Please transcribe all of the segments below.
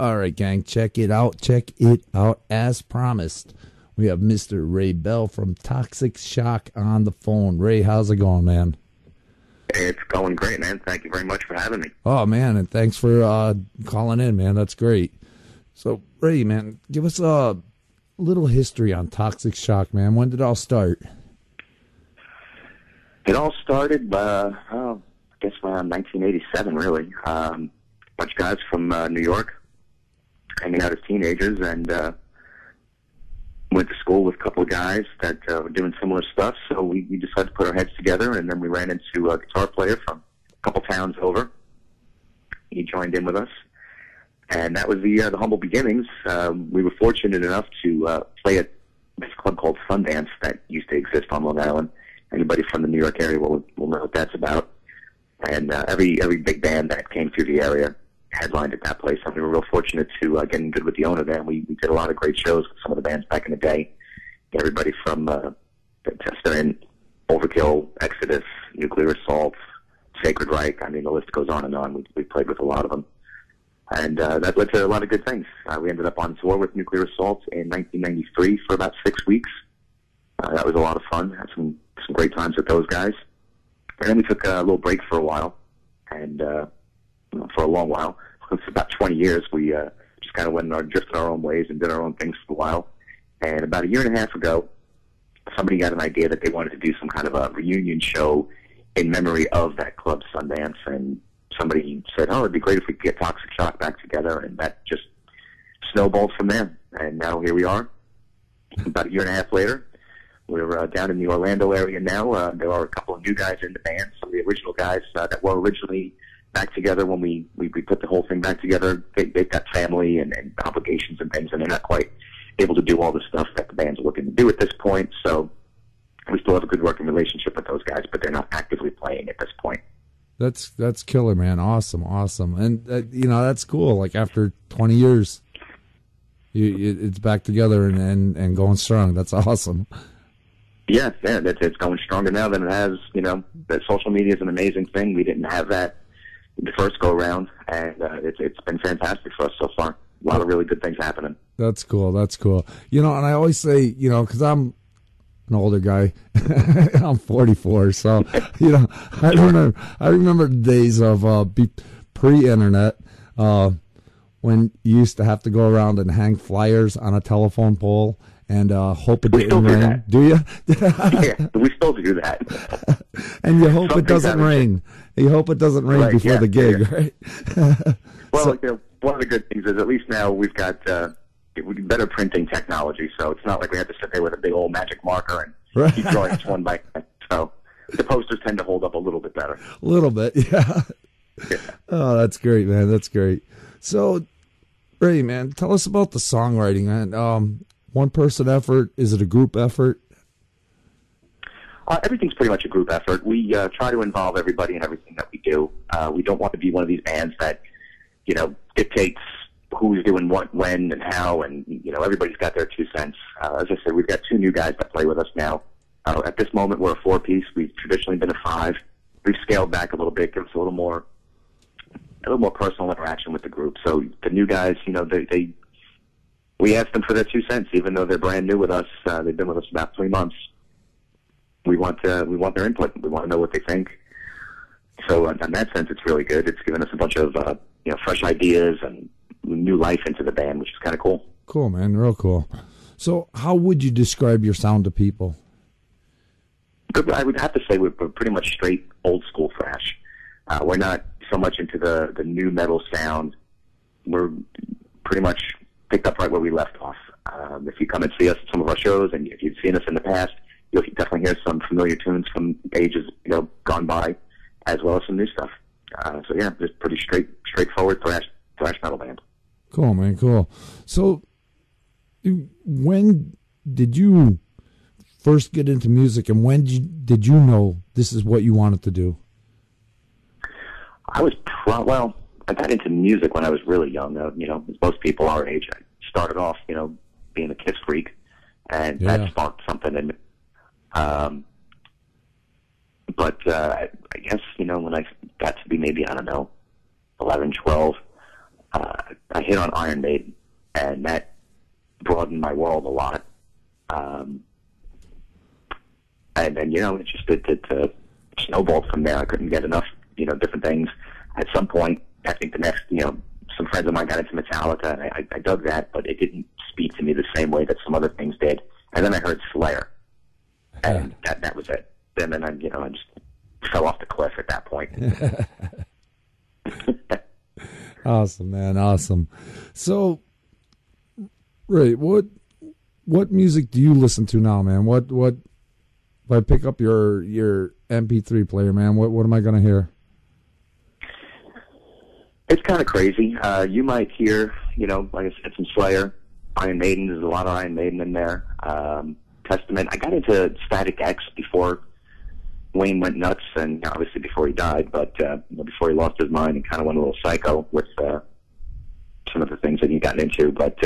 All right, gang, check it out. Check it out. As promised, we have Mr. Ray Bell from Toxic Shock on the phone. Ray, how's it going, man? It's going great, man. Thank you very much for having me. Oh, man, and thanks for calling in, man. That's great. So, Ray, man, give us a little history on Toxic Shock, man. When did it all start? It all started, I guess around 1987, really. A bunch of guys from New York hanging out as teenagers, and went to school with a couple of guys that were doing similar stuff, so we decided to put our heads together, and then we ran into a guitar player from a couple towns over. He joined in with us, and that was the humble beginnings. We were fortunate enough to play at this club called Sundance that used to exist on Long Island. Anybody from the New York area will know what that's about. And every big band that came through the area headlined at that place, and we were real fortunate to get in good with the owner there. We did a lot of great shows with some of the bands back in the day. Everybody from Testament, Overkill, Exodus, Nuclear Assault, Sacred Reich. I mean, the list goes on and on. We played with a lot of them. And that led to a lot of good things. We ended up on tour with Nuclear Assault in 1993 for about 6 weeks. That was a lot of fun. Had some great times with those guys. And then we took a little break for a while, and for a long while, for about 20 years, we just kind of went and drifted our own ways and did our own things for a while. And about a year and a half ago, somebody got an idea that they wanted to do some kind of a reunion show in memory of that club, Sundance, and somebody said, oh, it'd be great if we could get Toxic Shock back together, and that just snowballed from there. And now here we are, about a year and a half later. We're down in the Orlando area now. There are a couple of new guys in the band. Some of the original guys that were originally back together when we put the whole thing back together, they've got family and obligations and things, and they're not quite able to do all the stuff that the band's looking to do at this point. So we still have a good working relationship with those guys, but they're not actively playing at this point. That's killer, man. Awesome. And that's cool. Like after 20 years, it's back together and going strong. That's awesome. Yeah, it's going stronger now than it has. That social media is an amazing thing. We didn't have that the first go around, and it's been fantastic for us so far. A lot of really good things happening. That's cool. And I always say, because I'm an older guy, I'm 44, so I remember the days of pre-internet when you used to have to go around and hang flyers on a telephone pole and hope it didn't rain. Do you? Yeah, we still do that. And you hope it doesn't rain. You hope it doesn't rain before the gig, right? Well, one of the good things is at least now we've got better printing technology, so it's not like we have to sit there with a big old magic marker and keep drawing each one by hand. So the posters tend to hold up a little bit better. A little bit, yeah. Oh, that's great, man. That's great. So, Ray, man, tell us about the songwriting, man. One-person effort? Is it a group effort? Everything's pretty much a group effort. We try to involve everybody in everything that we do. We don't want to be one of these bands that, dictates who's doing what, when, and how, and, everybody's got their 2 cents. As I said, we've got 2 new guys that play with us now. At this moment, we're a 4-piece. We've traditionally been a 5. We've scaled back a little bit, give us a little more personal interaction with the group. So the new guys, we ask them for their 2 cents, even though they're brand new with us. They've been with us about 3 months. We want their input. We want to know what they think. So in that sense, it's really good. It's given us a bunch of fresh ideas and new life into the band, which is kind of cool. Cool, man. Real cool. So how would you describe your sound to people? I would have to say we're pretty much straight old school thrash. We're not so much into the new metal sound. We're pretty much picked up right where we left off. If you come and see us at some of our shows, and if you've seen us in the past, you'll definitely hear some familiar tunes from ages gone by, as well as some new stuff. So yeah, just pretty straightforward thrash metal band. Cool, man. Cool. So, when did you first get into music, and when did you know this is what you wanted to do? I got into music when I was really young. As most people our age, I started off, being a Kiss freak, and that sparked something in me. But I guess, when I got to be maybe, 11, 12, I hit on Iron Maiden, and that broadened my world a lot. And then, it snowballed from there. I couldn't get enough, different things. At some point, I think the next, some friends of mine got into Metallica, and I dug that, but it didn't speak to me the same way that some other things did. And then I heard Slayer, and that was it. And then I just fell off the cliff at that point. Awesome, man, awesome. So, Ray, what music do you listen to now, man? What if I pick up your MP3 player, man? What am I gonna hear? It's kind of crazy. You might hear, like I said, some Slayer, Iron Maiden. There's a lot of Iron Maiden in there. Testament. I got into Static X before Wayne went nuts, and obviously before he died, but before he lost his mind and kind of went a little psycho with some of the things that he got into. But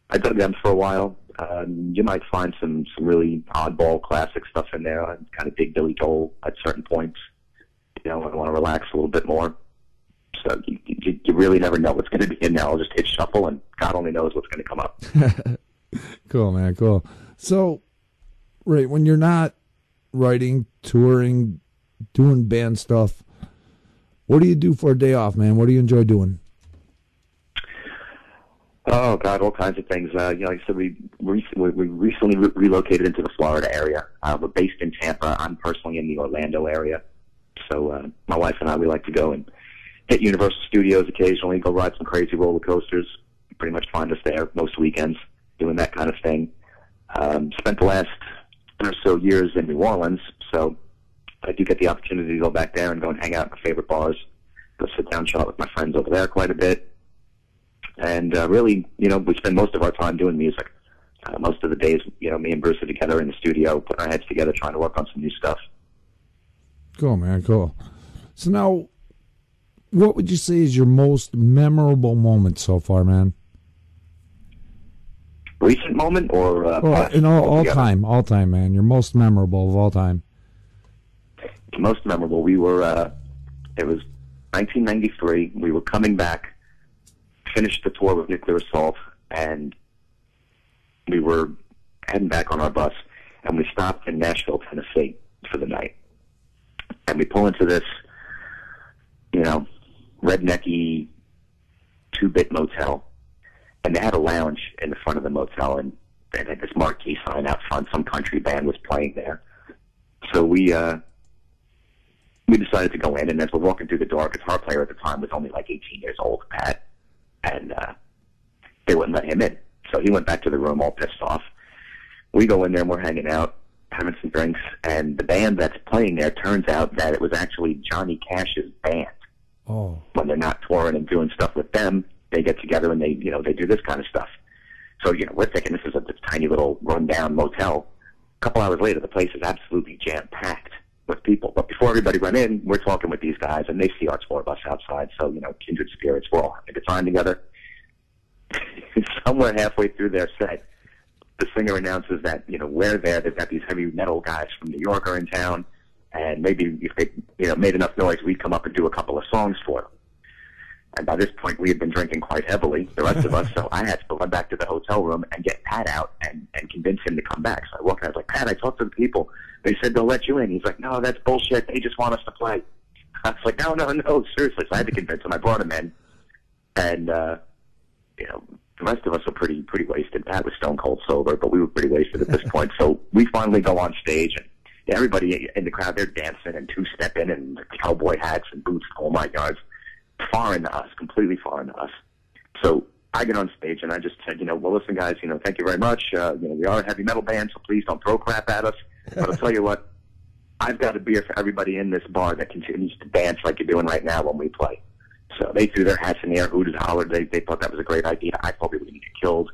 I dug them for a while. You might find some really oddball classic stuff in there. I kind of dig Billy Joel at certain points. I want to relax a little bit more. So you really never know what's going to be in there. I'll just hit shuffle, and God only knows what's going to come up. Cool, man, cool. So, Ray, when you're not writing, touring, doing band stuff, what do you do for a day off, man? What do you enjoy doing? Oh, God, all kinds of things. Like I said, we recently relocated into the Florida area. We're based in Tampa. I'm personally in the Orlando area. So my wife and I, we like to go and hit Universal Studios occasionally, go ride some crazy roller coasters. You pretty much find us there most weekends doing that kind of thing. Spent the last 10 or so years in New Orleans, so I do get the opportunity to go back there and go and hang out in my favorite bars, go sit down, chat with my friends over there quite a bit. And really, we spend most of our time doing music. Most of the days, me and Bruce are together in the studio, putting our heads together, trying to work on some new stuff. Cool, man, cool. So now, what would you say is your most memorable moment so far, man? Recent moment or in all time, man. Your most memorable of all time. Most memorable. We were. It was 1993. We were coming back, finished the tour with Nuclear Assault, and we were heading back on our bus, and we stopped in Nashville, Tennessee, for the night. And we pull into this, rednecky 2-bit motel. And they had a lounge in the front of the motel, and they had this marquee sign out front. Some country band was playing there. So we decided to go in, and as we're walking through the door, guitar player at the time was only like 18 years old, Pat, and they wouldn't let him in. So he went back to the room all pissed off. We go in there, and we're hanging out, having some drinks, and the band that's playing there, turns out that it was actually Johnny Cash's band. Oh. When they're not touring and doing stuff with them, they get together and they do this kind of stuff. So, we're thinking this is this tiny little rundown motel. A couple hours later, the place is absolutely jam-packed with people. But before everybody went in, we're talking with these guys, and they see our tour bus outside. So, kindred spirits, we're all having a good time together. Somewhere halfway through their set, the singer announces that, we're there. They've got these heavy metal guys from New York are in town, and maybe if they, made enough noise, we'd come up and do a couple of songs for them. And by this point, we had been drinking quite heavily, the rest of us, so I had to run back to the hotel room and get Pat out and convince him to come back. So I walked in, I was like, Pat, I talked to the people. They said they'll let you in. He's like, no, that's bullshit. They just want us to play. I was like, no, seriously. So I had to convince him. I brought him in. And, the rest of us were pretty wasted. Pat was stone cold sober, but we were pretty wasted at this point. So we finally go on stage, and everybody in the crowd, they're dancing and two-stepping and cowboy hats and boots, oh my God. Foreign to us, completely foreign to us. So I get on stage and I just said, well, listen, guys, thank you very much. We are a heavy metal band, so please don't throw crap at us. But I'll tell you what, I've got a beer for everybody in this bar that continues to dance like you're doing right now when we play. So they threw their hats in the air, hooted, hollered. They thought that was a great idea. I thought we were going to get killed.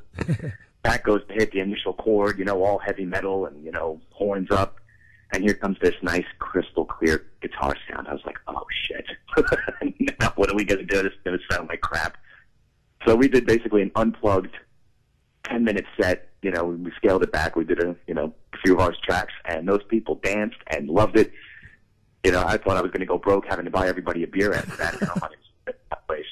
Pat goes to hit the initial chord, all heavy metal and, horns up. And here comes this nice, crystal clear guitar sound. I was like, oh, shit. Now what are we going to do? This is going to sound like crap. So we did basically an unplugged 10-minute set. We scaled it back. We did a few of our tracks, and those people danced and loved it. I thought I was going to go broke having to buy everybody a beer after that. That place.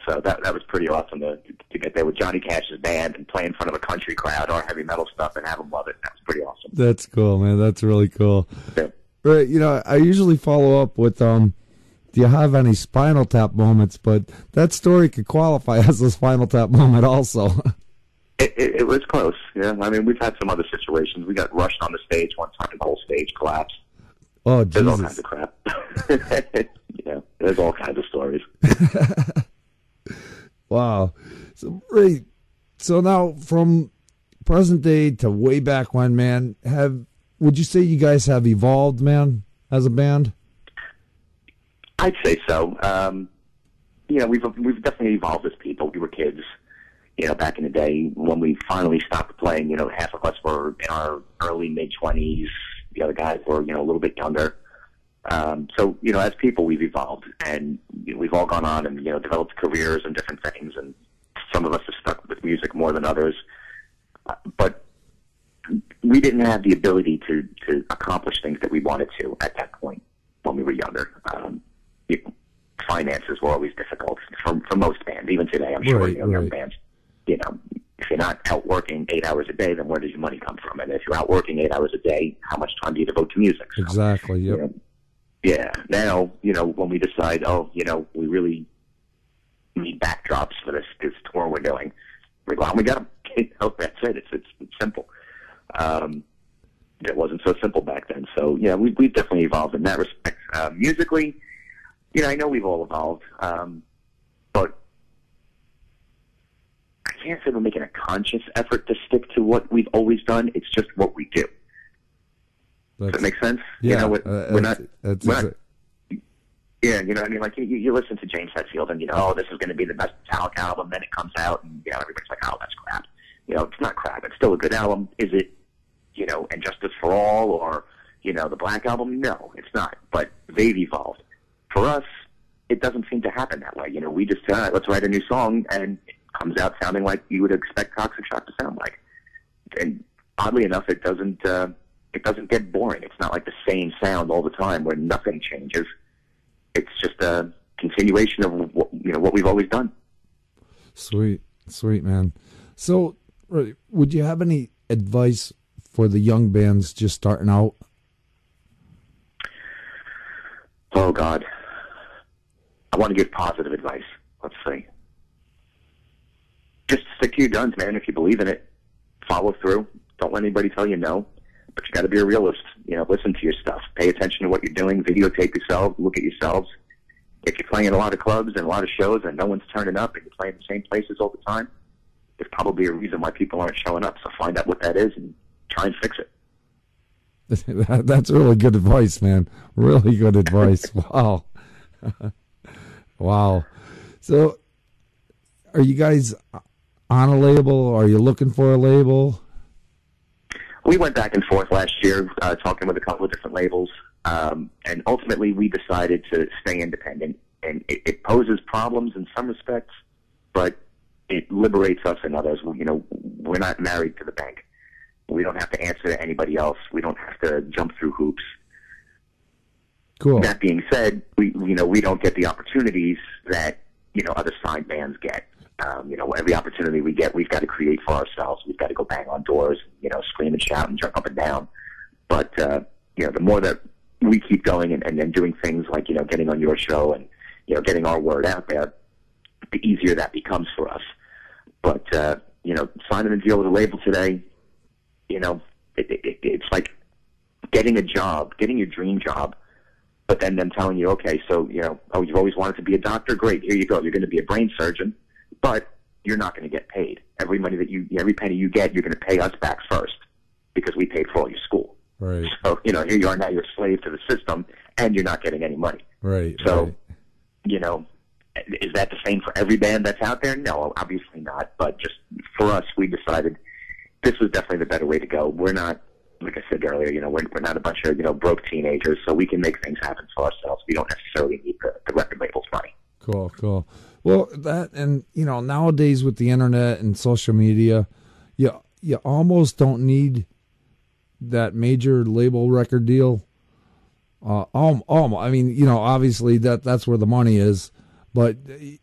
So that was pretty awesome to get there with Johnny Cash's band and play in front of a country crowd or heavy metal stuff and have them love it. That was pretty awesome. That's cool, man. That's really cool. Yeah. Right, I usually follow up with do you have any Spinal Tap moments? But that story could qualify as a Spinal Tap moment also. It was close, yeah. I mean, we've had some other situations. We got rushed on the stage one time, the whole stage collapsed. Oh, Jesus. There's all kinds of crap. There's all kinds of stories. Wow. So now from present day to way back when, man, would you say you guys have evolved, man, as a band? I'd say so. We've definitely evolved as people. We were kids, back in the day when we finally stopped playing. Half of us were in our early mid-20s. The other guys were, a little bit younger. So, as people, we've evolved, and we've all gone on and, developed careers and different things, and some of us have stuck with music more than others. But we didn't have the ability to accomplish things that we wanted to at that point when we were younger. Finances were always difficult for most bands, even today. I'm sure young bands, if you're not out working 8 hours a day, then where does your money come from? And if you're out working 8 hours a day, how much time do you devote to music? So, exactly. Yep. Yeah. Now, when we decide, we really need backdrops for this tour we're doing, we go out and we get them. That's it. It's simple. It wasn't so simple back then. So, yeah, we've definitely evolved in that respect. Musically, I know we've all evolved, but I can't say we're making a conscious effort to stick to what we've always done. It's just what we do. Does that make sense? Yeah. We're not. Yeah, you know what I mean? Like, you listen to James Hetfield and, this is going to be the best Metallica album. Then it comes out and, everybody's like, oh, that's crap. It's not crap. It's still a good album. Is it, And Justice for All or, the Black Album? No, it's not. But they've evolved. For us, it doesn't seem to happen that way. We just, all right, let's write a new song, and it comes out sounding like you would expect Toxic Shock to sound like. And oddly enough, it doesn't get boring. It's not like the same sound all the time where nothing changes. It's just a continuation of what we've always done. Sweet, man. So, would you have any advice for the young bands just starting out? Oh God, I want to give positive advice. Let's see. Just stick to your guns, man. If you believe in it, follow through. Don't let anybody tell you no. But you got to be a realist. Listen to your stuff. Pay attention to what you're doing. Videotape yourself. Look at yourselves. If you're playing in a lot of clubs and a lot of shows and no one's turning up and you're playing the same places all the time, there's probably a reason why people aren't showing up. So find out what that is and try and fix it. That's really good advice, man. Really good advice. Wow. Wow. So, are you guys on a label? Are you looking for a label? We went back and forth last year, talking with a couple of different labels, and ultimately we decided to stay independent. And it poses problems in some respects, but it liberates us in others. We're not married to the bank. We don't have to answer to anybody else. We don't have to jump through hoops. Cool. That being said, we don't get the opportunities that other signed bands get. Every opportunity we get, we've got to create for ourselves. We've got to go bang on doors, scream and shout and jump up and down. But, the more that we keep going and doing things like, getting on your show and, getting our word out there, the easier that becomes for us. But, signing a deal with a label today, it's like getting a job, getting your dream job, but then them telling you, okay, so, you've always wanted to be a doctor? Great, here you go. You're going to be a brain surgeon. But you're not going to get paid. Every penny you get, you're going to pay us back first because we paid for all your school. Right. So, here you are now, you're a slave to the system, and you're not getting any money. Right. So, is that the same for every band that's out there? No, obviously not. But just for us, we decided this was definitely the better way to go. We're not, like I said earlier, we're not a bunch of, broke teenagers, so we can make things happen for ourselves. We don't necessarily need the record label's money. Cool. Well, that, and nowadays with the internet and social media, you almost don't need that major label record deal. I mean, obviously that's where the money is, but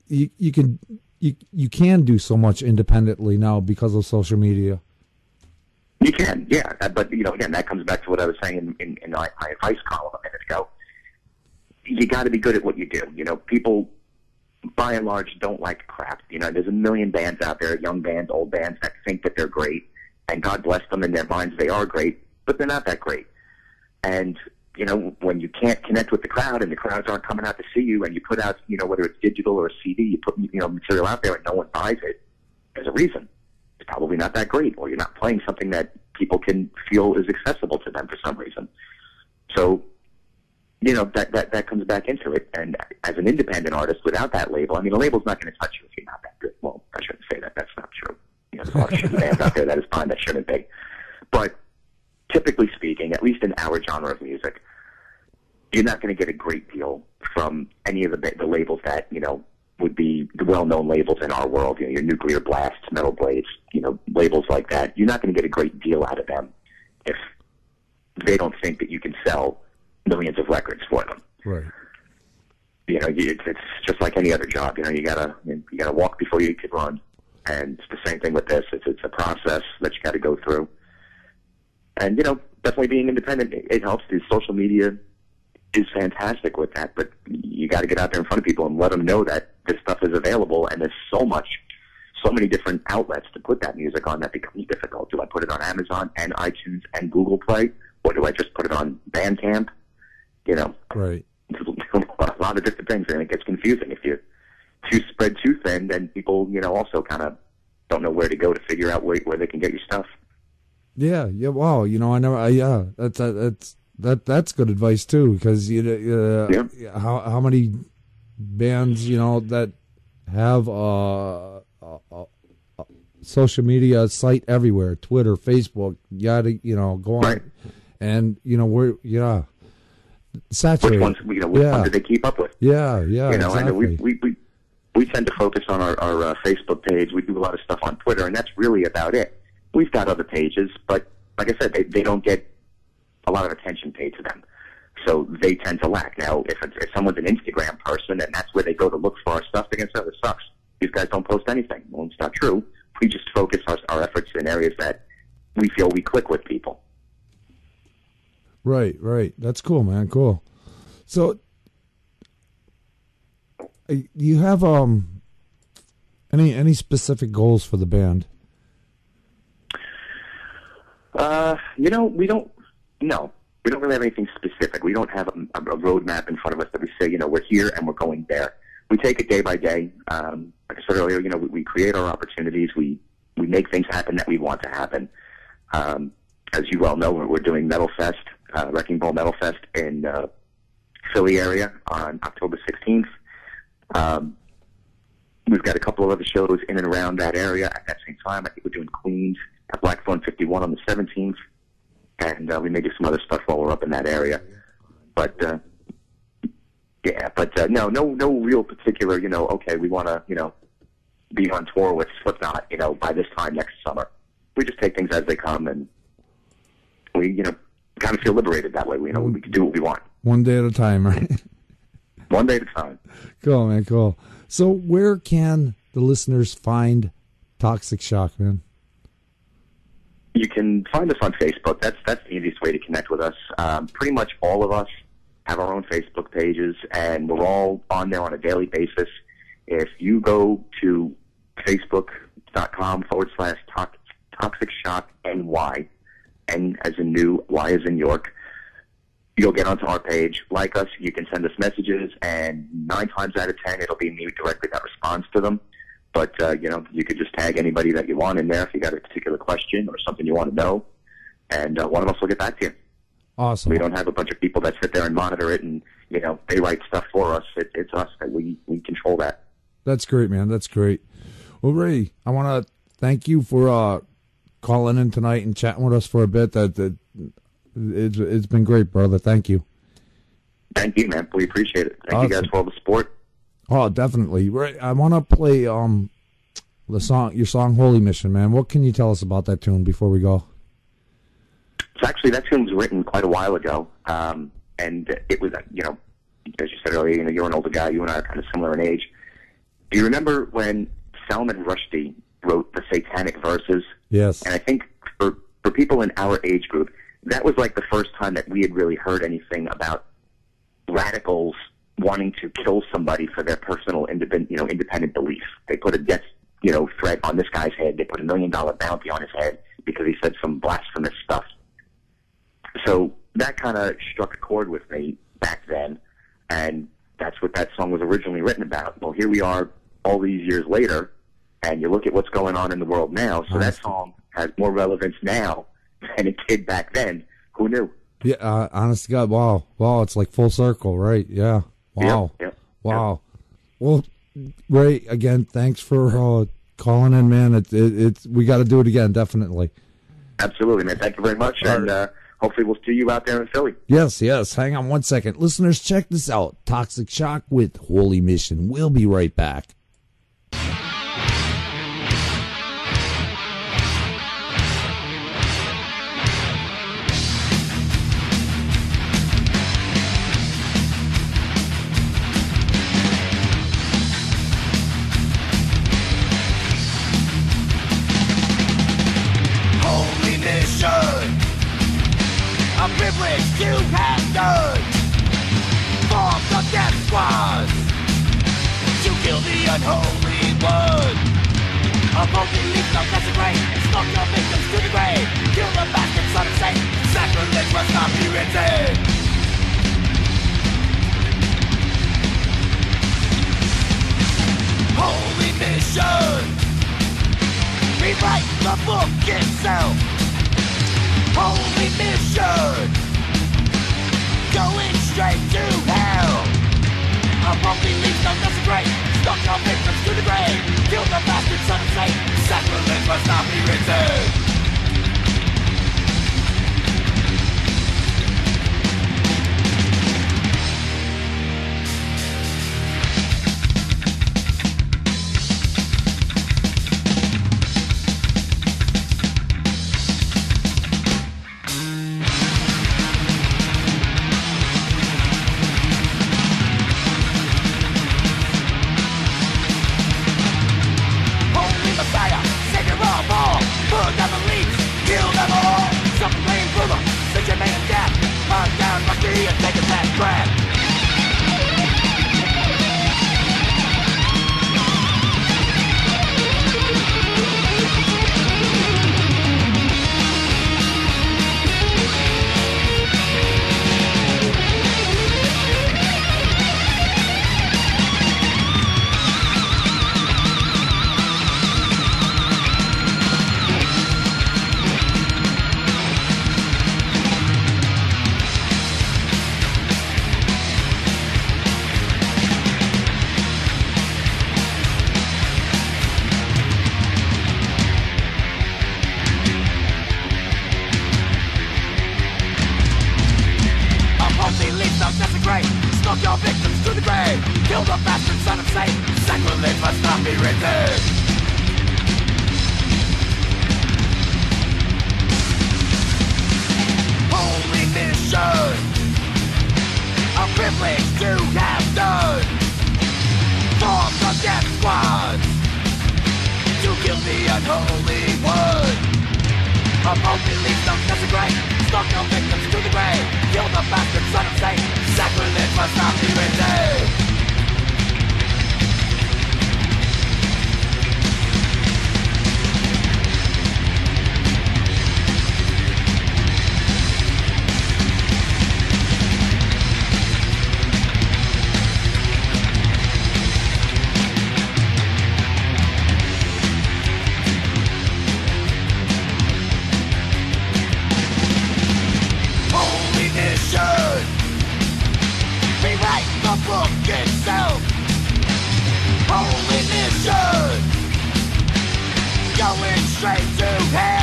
you can do so much independently now because of social media. You can, yeah. But, again, that comes back to what I was saying in my advice column a minute ago. You got to be good at what you do. People, by and large, don't like crap. There's a million bands out there, young bands, old bands, that think that they're great. And God bless them, in their minds they are great, but they're not that great. And, when you can't connect with the crowd and the crowds aren't coming out to see you, and you put out, whether it's digital or a CD, you put, material out there and no one buys it, there's a reason. It's probably not that great, or you're not playing something that people can feel is accessible to them for some reason. So, that comes back into it. And as an independent artist without that label, a label's not going to touch you if you're not that good. Well, I shouldn't say that. That's not true. There's a lot of shitty bands out there that is fine that shouldn't be. But typically speaking, at least in our genre of music, you're not going to get a great deal from any of the labels that, would be the well-known labels in our world, your Nuclear Blast, Metal Blades, labels like that. You're not going to get a great deal out of them if they don't think that you can sell millions of records for them. Right. It's just like any other job. You gotta walk before you can run, and it's the same thing with this. It's a process that you got to go through, and definitely being independent, it helps. The social media is fantastic with that, but you got to get out there in front of people and let them know that this stuff is available, and there's so many different outlets to put that music on that becomes difficult. Do I put it on Amazon and iTunes and Google Play, or do I just put it on Bandcamp? Right. A lot of different things, and it gets confusing. If you spread too thin, then people, also kind of don't know where to go to figure out where they can get your stuff. Yeah. Wow. That's good advice too, because how many bands that have social media site everywhere, Twitter, Facebook, go on, right. And we're saturated. Which ones do they keep up with? Yeah, exactly. I know we tend to focus on our Facebook page. We do a lot of stuff on Twitter, and that's really about it. We've got other pages, but like I said, they don't get a lot of attention paid to them, so they tend to lack. Now, if someone's an Instagram person and that's where they go to look for our stuff, they're going to say, "This sucks. These guys don't post anything." Well, it's not true. We just focus our efforts in areas that we feel we click with people. Right. That's cool, man. Cool. So, you have any specific goals for the band? We don't. No, we don't really have anything specific. We don't have a roadmap in front of us that we say, we're here and we're going there. We take it day by day. Like I said earlier, we create our opportunities. We make things happen that we want to happen. As you well know, we're doing Metal Fest, Wrecking Ball Metal Fest in Philly area on October 16th. We've got a couple of other shows in and around that area at that same time. I think we're doing Queens at Blackthorn 51 on the 17th. And we may do some other stuff while we're up in that area. But, no real particular, okay, we want to, be on tour with Slipknot, by this time next summer. We just take things as they come, and we, kind of feel liberated that way. We can do what we want. One day at a time, right? One day at a time. Cool, man, cool. So where can the listeners find Toxic Shock, man? You can find us on Facebook. That's the easiest way to connect with us. Pretty much all of us have our own Facebook pages, and we're all on there on a daily basis. If you go to facebook.com/Toxic Shock NY, N as in new, Y as in York, you'll get onto our page. Like us, you can send us messages, and 9 times out of 10, it'll be me directly that responds to them. But, you could just tag anybody that you want in there if you got a particular question or something you want to know, and one of us will get back to you. Awesome. We don't have a bunch of people that sit there and monitor it and, they write stuff for us. It's us that we control that. That's great, man. That's great. Well, Ray, I want to thank you for calling in tonight and chatting with us for a bit. It's been great, brother. Thank you. Thank you, man. We appreciate it. Thank you guys for all the support. Oh, definitely. Right. I want to play your song "Holy Mission," man. What can you tell us about that tune before we go? So actually, that tune was written quite a while ago, and it was, as you said earlier, you're an older guy. You and I are kind of similar in age. Do you remember when Salman Rushdie wrote the Satanic Verses? Yes. And I think for people in our age group, that was like the first time that we had really heard anything about radicals wanting to kill somebody for their personal independent belief. They put a death threat on this guy's head. They put $1 million bounty on his head because he said some blasphemous stuff. So that kind of struck a chord with me back then, and that's what that song was originally written about. Well, here we are all these years later, and you look at what's going on in the world now, so that song has more relevance now than it did back then. Who knew? Yeah, honest to God, wow. Wow, it's like full circle, right? Yeah. Wow. Yep. Wow. Well, Ray, again, thanks for calling in, man. It's we got to do it again, definitely. Absolutely, man. Thank you very much, and hopefully we'll see you out there in Philly. Yes. Hang on one second. Listeners, check this out. Toxic Shock with Holy Mission. We'll be right back. A privilege to have done. Form the death squad to kill the unholy one. A multi-leaf of desecrate, stalk your victims to the grave. Kill the bastard son of Satan. Sacrilege must not be written. Holy mission. Rewrite the book itself. Holy mission, going straight to hell. A multi-leaf of desecrate, stalk your victims to the grave. Kill the bastard son of Satan. Sacrilege must not be written. Going straight to hell.